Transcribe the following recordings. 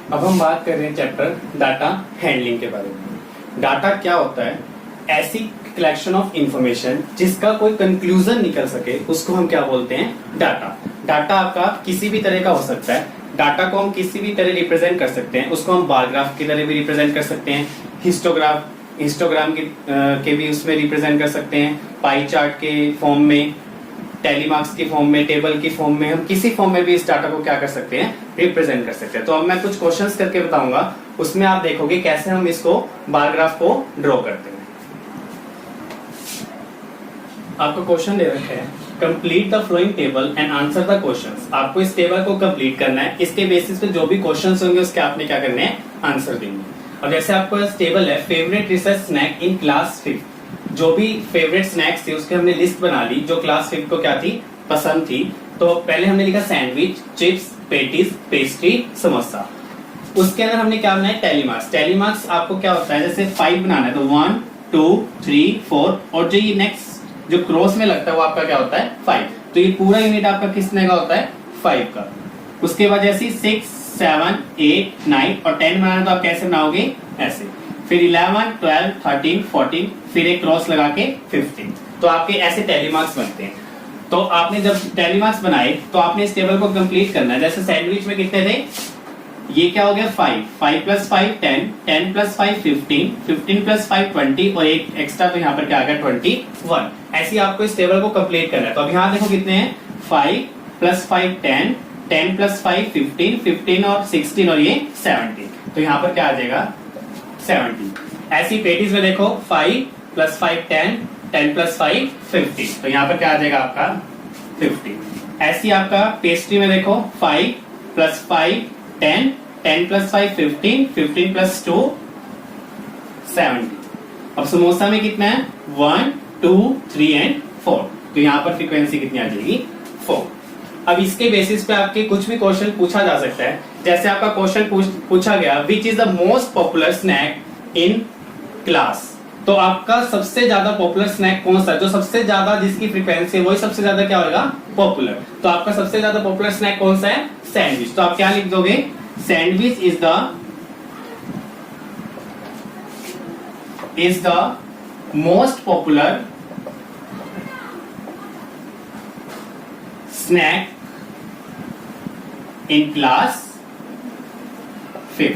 अब हम बात कर रहे हैं चैप्टर डाटा हैंडलिंग के बारे में। डाटा क्या होता है? ऐसी कलेक्शन ऑफ इंफॉर्मेशन जिसका कोई कंक्लूजन निकल सके, उसको हम क्या बोलते हैं? डाटा। डाटा आपका किसी भी तरह का हो सकता है। डाटा को हम किसी भी तरह रिप्रेजेंट कर सकते हैं। उसको हम बार ग्राफ की तरह भी रिप्रेजेंट कर सकते हैं, हिस्टोग्राम के भी उसमें रिप्रेजेंट कर सकते हैं, पाई चार्ट के फॉर्म में, टेलीमार्क्स के फॉर्म में, टेबल की फॉर्म में, हम किसी फॉर्म में भी इस डाटा को क्या कर सकते हैं? रिप्रेजेंट कर सकते हैं। तो अब मैं कुछ क्वेश्चंस करके बताऊंगा, उसमें आप देखोगे कैसे हम इसको बार ग्राफ को ड्रॉ करते हैं। आपको क्वेश्चन दे रखे हैं, complete the flowing table and answer the questions. आपको इस टेबल को कंप्लीट करना है। इसके बेसिस पे जो भी क्वेश्चंस होंगे उसके आपने क्या करने हैं? आंसर देंगे। और जैसे आपको टेबल है, favourite research snack in class 5, जो भी फेवरेट स्नैक्स थे उसके हमने लिस्ट बना ली, जो क्लास 5 को क्या थी? पसंद थी। तो पहले हमने लिखा sandwich, chips, patties, pastry, samosa. उसके अंदर हमने क्या बनाया? टेलीमार्क्स। टेलीमार्क्स आपको क्या होता है? जैसे 5 बनाना है तो 1 2 3 4, और जो ये नेक्स्ट जो क्रॉस में लगता है वो आपका क्या होता है? 5। तो ये पूरा यूनिट आपका किसने का होता है? 5 का। उसके बाद जैसे 6 7 8 9 और 10 बनाना तो आप कैसे बनाओगे? ऐसे। फिर 11 12 13 14, फिर एक क्रॉस लगा के 15। तो आपके ऐसे टेलीमार्क्स बनते हैं। तो आपने जब टेलीमार्क्स बनाए तो आपने इस टेबल को कंप्लीट करना है। जैसे सैंडविच में कितने थे? ये क्या हो गया? 5 5 + 5 10 10 + 5 15 15 + 5 20, और एक एक्स्ट्रा तो यहाँ पर क्या आ गया? 21। ऐसे आपको इस टेबल को कंप्लीट करना है। तो अब यहाँ देखो कितने हैं? 5 + 5 10 10 + 5 15 15 और 16 और ये 17। तो यहाँ पर क्या आ जाएगा? 70। ऐसी पेटीज में देखो 5 + 5 10 10 + 5 15, तो यहाँ पर क्या आ जाएगा आपका? 50। ऐसी आपका पेस्ट्री में देखो 5 + 5 10 10 + 5 15 15 + 2 70। अब समोसा में कितना है? 1 2 3 एंड 4, तो यहाँ पर फ्रीक्वेंसी कितनी आ जाएगी? 4। अब इसके बेसिस पे आपके कुछ भी क्वेश्चन पूछा जा सकता है। जैसे आपका क्वेश्चन पूछा गया, which is the most popular snack in class. तो आपका सबसे ज्यादा पॉपुलर स्नैक कौन सा? जो सबसे ज्यादा जिसकी फ्रीक्वेंसी है वही सबसे ज्यादा क्या होगा? पॉपुलर। तो आपका सबसे ज्यादा पॉपुलर स्नैक कौन सा है? सैंडविच। तो आप क्या लिख दोगे? Sandwich is the most popular snack in class 5।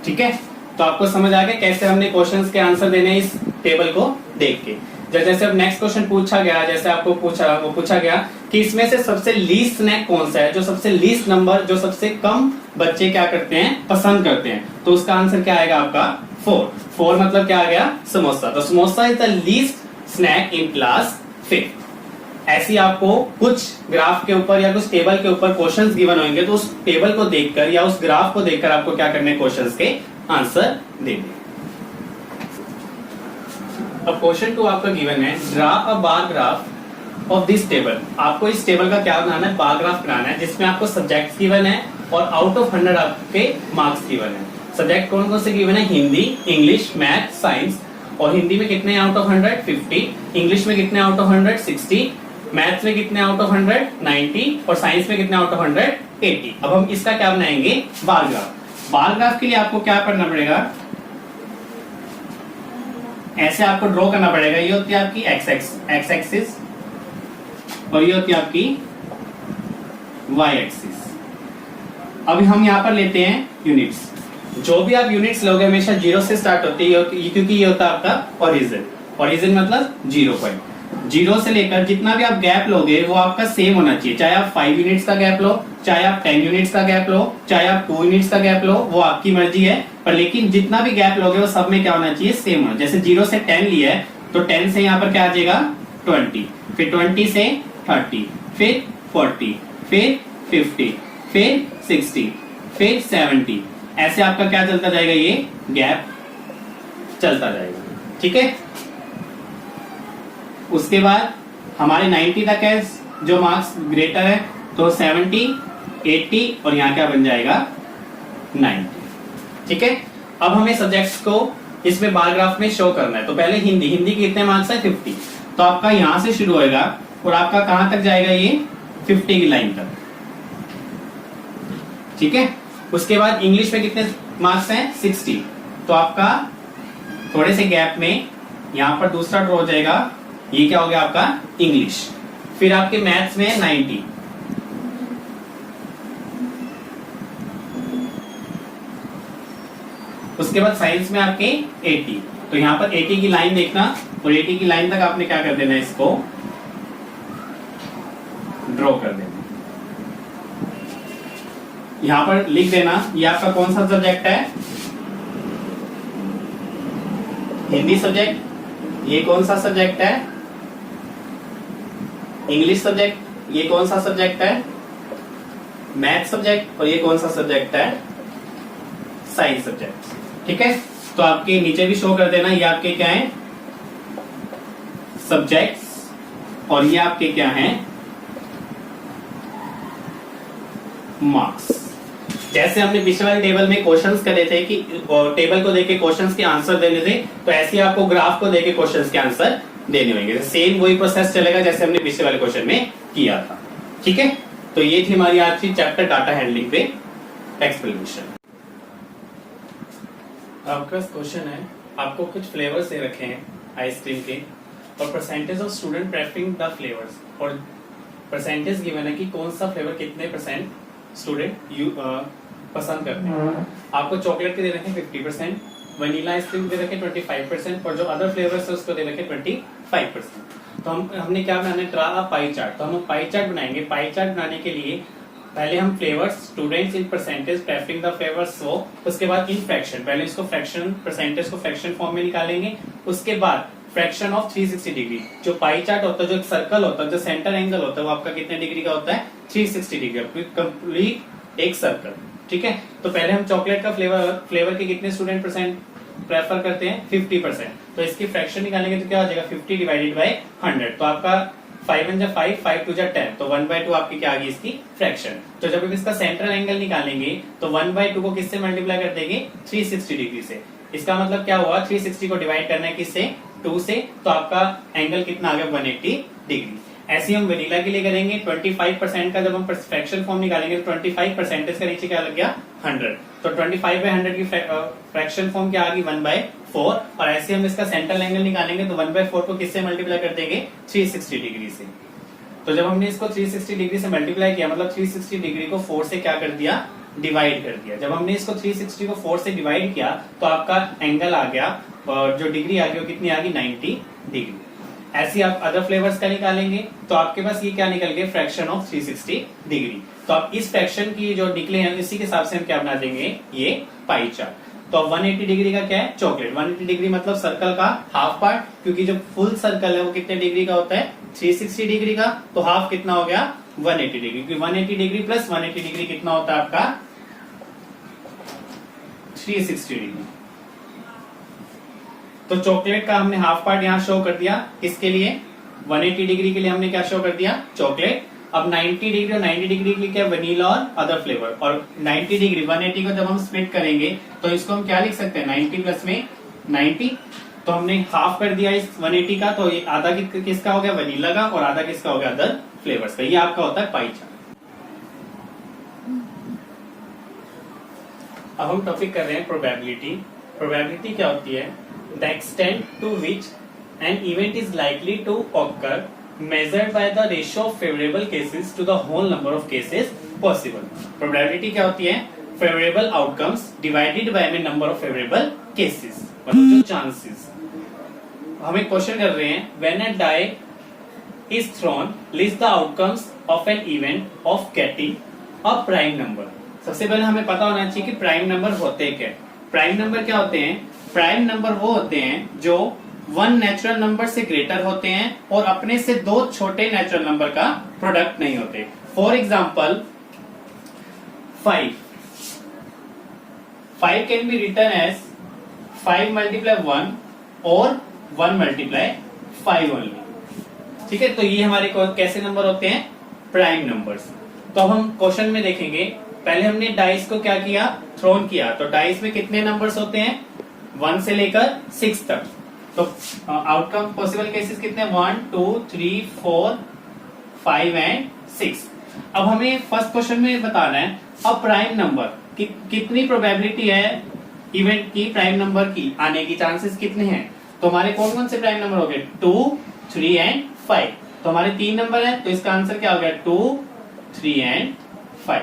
ठीक है, तो आपको समझ आ गया कैसे हमने क्वेश्चंस के आंसर देने इस टेबल को देख के। जैसे अब नेक्स्ट क्वेश्चन पूछा गया, जैसे आपको पूछा गया कि इसमें से सबसे लीस्ट स्नैक कौन सा है, जो सबसे लीस्ट नंबर, जो सबसे कम बच्चे क्या करते हैं? पसंद करते हैं। तो उसका आंसर क्या आएगा आपका? 4। 4 मतलब क्या आ गया? समोसा। तो samosa is the least snack in class 5। ऐसी आपको कुछ ग्राफ के ऊपर या कुछ टेबल के ऊपर क्वेश्चंस गिवन होंगे, तो उस टेबल को देखकर या उस ग्राफ को देखकर आपको क्या करने? क्वेश्चंस के आंसर देने। अब क्वेश्चन 2 आपका गिवन है, draw a bar graph of this table. आपको इस टेबल का क्या बनाना है? बार ग्राफ बनाना है, जिसमें आपको सब्जेक्ट्स गिवन है और आउट ऑफ 100 आपके मार्क्स गिवन है। सब्जेक्ट कौन कौन से गिवन है? Hindi, English, math, science. और हिंदी में कितने आउट ऑफ 100? 50। इंग्लिश में कितने आउट ऑफ 100? 60। मैथ्स में कितने आउट ऑफ 100? 90। और साइंस में कितने आउट ऑफ 100? 80। अब हम इसका क्या बनाएंगे? Bar graph. बार ग्राफ के लिए आपको क्या करना पड़ेगा? ऐसे आपको ड्रॉ करना पड़ेगा। ये होती है आपकी एक्स एक्सिस और ये होती है आपकी वाई एक्सिस। अभी हम यहाँ पर लेते हैं यूनिट्स। जो भी आप यूनिट्स लोगे हमेशा 0 से स्टार्ट होती है, क्योंकि ये होता है आपका ओरिजिन। ओरिजिन मतलब 0 पॉइंट। 0 से लेकर जितना भी आप गैप लोगे वो आपका सेम होना चाहिए। चाहे आप 5 यूनिट्स का गैप लो, चाहे आप 10 यूनिट्स का गैप लो, चाहे आप 2 यूनिट्स का गैप लो, वो आपकी मर्जी है। पर लेकिन जितना भी गैप लोगे वो सब में क्या होना चाहिए? सेम होना। जैसे 0 से 10 लिया है तो 10 से यहाँ पर क्या आ जाएगा? 20, फिर 20 से 30, फिर 40, फिर 50, फिर 60, फिर 70। ऐसे आपका क्या चलता जाएगा? ये गैप चलता जाएगा। ठीक है, उसके बाद हमारे 90 तक है, जो मार्क्स ग्रेटर है, तो 70 80 और यहाँ क्या बन जाएगा? 90। ठीक है, अब हमें सब्जेक्ट्स को इसमें बार ग्राफ में शो करना है। तो पहले हिंदी के कितने मार्क्स है? 50। तो आपका यहां से शुरू होएगा और आपका कहां तक जाएगा? ये 50 की लाइन तक। ठीक है, उसके बाद इंग्लिश में कितने मार्क्स हैं 60, तो आपका थोड़े से गैप में यहां पर दूसरा ड्रॉ हो जाएगा, ये क्या हो गया आपका इंग्लिश। फिर आपके मैथ्स में 90, उसके बाद साइंस में आपके 80, तो यहां पर 80 की लाइन देखना और 80 की लाइन तक आपने क्या कर देना है, इसको ड्रॉ कर देना। यहां पर लिख देना ये आपका कौन सा सब्जेक्ट है, हिंदी सब्जेक्ट। ये कौन सा सब्जेक्ट है, इंग्लिश सब्जेक्ट। ये कौन सा सब्जेक्ट है, मैथ सब्जेक्ट। और ये कौन सा सब्जेक्ट है, साइंस सब्जेक्ट। ठीक है, तो आपके नीचे भी शो कर देना ये आपके क्या है सब्जेक्ट्स, और ये आपके क्या हैं मार्क्स। जैसे हमने पिछले वाले टेबल में क्वेश्चंस करे थे कि टेबल को देके क्वेश्चंस के आंसर देने थे, तो ऐसे आपको ग्राफ को देके क्वेश्चंस के आंसर देने होंगे। सेम वही प्रोसेस चलेगा जैसे हमने पिछले वाले क्वेश्चन में किया था। ठीक है, तो ये थी हमारी आज की चैप्टर डाटा हैंडलिंग पे एक्सप्लेनेशन। आपका क्वेश्चन है, आपको कुछ फ्लेवर्स दे रखे हैं आइसक्रीम के और percentage of student preferring the flavours, और परसेंटेज गिवन है कि कौन सा फ्लेवर कितने परसेंट स्टूडेंट पसंद करते हैं। आपको चॉकलेट के दे रखे 50%, वनीला आइसक्रीम दे रखे 25%, और जो अदर फ्लेवर्स है उसको दे रखे 25%। तो हमने क्या बनाना है, ड्रा पाई चार्ट। तो हम पाई चार्ट बनाएंगे। पाई चार्ट बनाने के लिए पहले हम flavours students in percentage preferring the flavours, वो उसके बाद इन फ्रैक्शन, पहले इसको फ्रैक्शन परसेंटेज को फ्रैक्शन फॉर्म में निकालेंगे। उसके बाद फ्रैक्शन ऑफ 360 डिग्री, जो पाई चार्ट होता है, जो एक सर्कल होता है, जो सेंटर एंगल होता है, वो आपका कितने डिग्री का होता है 360 डिग्री, कंप्लीट एक सर्कल। ठीक है, तो पहले हम चॉकलेट का फ्लेवर के कितने स्टूडेंट परसेंट प्रेफर करते हैं 50%, तो इसकी फ्रैक्शन निकालेंगे तो क्या हो जाएगा 50 डिवाइडेड बाय 100, तो आपका 5 1 5 5 2 10, तो 1/2 आपकी क्या आ गई इसकी फ्रैक्शन। तो जब हम इसका सेंट्रल एंगल निकालेंगे तो 1/2 को किससे मल्टीप्लाई कर देंगे 360 डिग्री से। इसका मतलब क्या हुआ, 360 को डिवाइड करना है किससे 2 से, तो आपका एंगल कितना आ गया 180 डिग्री। ऐसे ही हम वनीला के लिए करेंगे। 25% का जब हम फ्रैक्शन फॉर्म निकालेंगे तो 25% का नीचे क्या लग गया 100, तो 25/100 की फ्रैक्शन फॉर्म क्या आ गई 1/4, और ऐसे हम इसका सेंट्रल एंगल निकालेंगे तो 1/4 को किससे मल्टीप्लाई कर देंगे 360 डिग्री से। तो जब हमने इसको 360 डिग्री से मल्टीप्लाई किया, मतलब 360 डिग्री को 4 से क्या कर दिया डिवाइड कर दिया। जब हमने इसको 360 को 4 से डिवाइड किया तो आपका एंगल आ गया, और जो डिग्री आ गई वो कितनी आ गई 90 डिग्री। ऐसे आप अदर फ्लेवर्स का निकालेंगे तो आपके पास ये क्या निकल गया फ्रैक्शन ऑफ 360 डिग्री। तो आप इस फ्रैक्शन की जो निकले हैं इसी के हिसाब से हम क्या बना देंगे ये पाई चार्ट। तो 180 डिग्री का क्या है चॉकलेट, 180 डिग्री मतलब सर्कल का हाफ पार्ट, क्योंकि जो फुल सर्कल है वो कितने डिग्री का होता है 360 डिग्री का, तो हाफ कितना हो गया 180 डिग्री, क्योंकि 180 डिग्री प्लस 180 डिग्री कितना होता है आपका 360 डिग्री। तो चॉकलेट का हमने हाफ पार्ट यहां शो कर दिया, किसके लिए 180 डिग्री के लिए हमने क्या शो कर दिया चॉकलेट। अब 90 डिग्री और 90 डिग्री के लिए क्या वनीला और अदर फ्लेवर, और 90 डिग्री 180 को जब हम स्प्लिट करेंगे तो इसको हम क्या लिख सकते हैं 90 प्लस में 90, तो हमने हाफ कर दिया इस 180 का, तो ये आधा किसका हो गया वनीला का और आधा किसका हो गया अदर फ्लेवर्स का। ये आपका होता है पाई चार्ट। अब हम टॉपिक कर रहे हैं प्रोबेबिलिटी। प्रोबेबिलिटी क्या होती है, the extent to which an event is likely to occur measured by the ratio of favorable cases to the whole number of cases possible। probability क्या होती है favorable outcomes divided by the number of favorable cases, मतलब जो chances। हम एक question कर रहे हैं when a die is thrown list the outcomes of an event of getting a prime number। सबसे पहले हमें पता होना चाहिए कि प्राइम नंबर होते क्या। प्राइम नंबर क्या होते हैं, प्राइम नंबर वो होते हैं जो 1 नेचुरल नंबर से ग्रेटर होते हैं और अपने से 2 छोटे नेचुरल नंबर का प्रोडक्ट नहीं होते। For example 5 can be written as 5 multiply 1 और 1 मल्टीप्लाई 5 ओनली। ठीक है, तो ये हमारे कैसे नंबर होते हैं प्राइम नंबर्स। तो अब हम क्वेश्चन में देखेंगे, पहले हमने डाइस को क्या किया थ्रोन किया, तो डाइस में कितने नंबर्स होते हैं 1 से लेकर 6 तक। तो आउटकम पॉसिबल केसेस कितने 1 2 3 4 5 एंड 6। अब हमें फर्स्ट क्वेश्चन में बताना है अब प्राइम नंबर, कितनी प्रोबेबिलिटी है इवेंट की प्राइम नंबर की आने की, चांसेस कितने हैं। तो हमारे कौन कौन से प्राइम नंबर हो गए 2, 3 एंड 5। तो हमारे 3 नंबर है, तो इसका आंसर क्या हो गया 2, 3 एंड 5।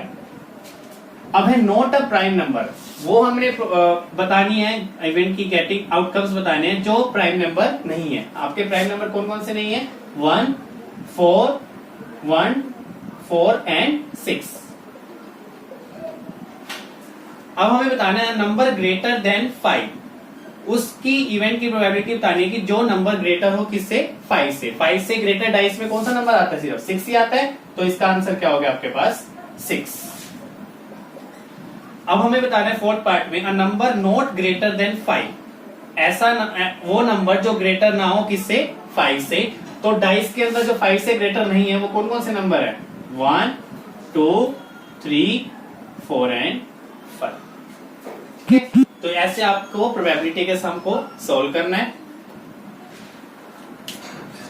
अब है नोट अ प्राइम नंबर, वो हमने बतानी है इवेंट की गेटिंग आउटकम्स बताने हैं जो प्राइम नंबर नहीं है। आपके प्राइम नंबर कौन कौन से नहीं है 1, 4, 1, 4 एंड 6। अब हमें बताना है नंबर ग्रेटर देन 5, उसकी इवेंट की प्रोबेबिलिटी बतानी है कि जो नंबर ग्रेटर हो किससे 5 से। 5 से ग्रेटर डाइस में कौन सा नंबर आता है, सिर्फ 6 ही आता है, तो इसका आंसर क्या हो गया आपके पास 6। अब हमें बताना है फोर्थ पार्ट में a number not greater than 5, ऐसा वो नंबर जो ग्रेटर ना हो किससे 5 से। तो डाइस के अंदर जो 5 से ग्रेटर नहीं है वो कौन कौन से नंबर है 1, 2, 3, 4 एंड 5। तो ऐसे आपको प्रोबेबिलिटी के सम को सोल्व करना है।